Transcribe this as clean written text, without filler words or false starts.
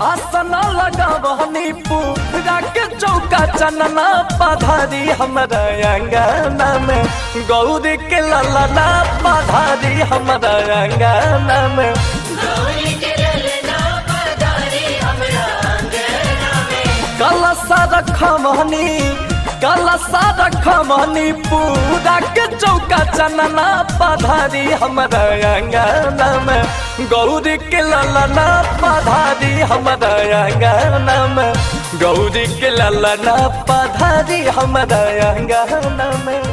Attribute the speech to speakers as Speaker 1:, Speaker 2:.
Speaker 1: आसन लगावनी पूरा के चौका चनना पधारी हमारा अंगना में गौरी के ललना पधारी हमारा अंगना में कलसा रखमनी पूरा के चौका चनना पधारी हमारा अंगना में गौरी के ललना पधारी हमारा अंगना में गौरी के ललना पधारी हमारा अंगना में।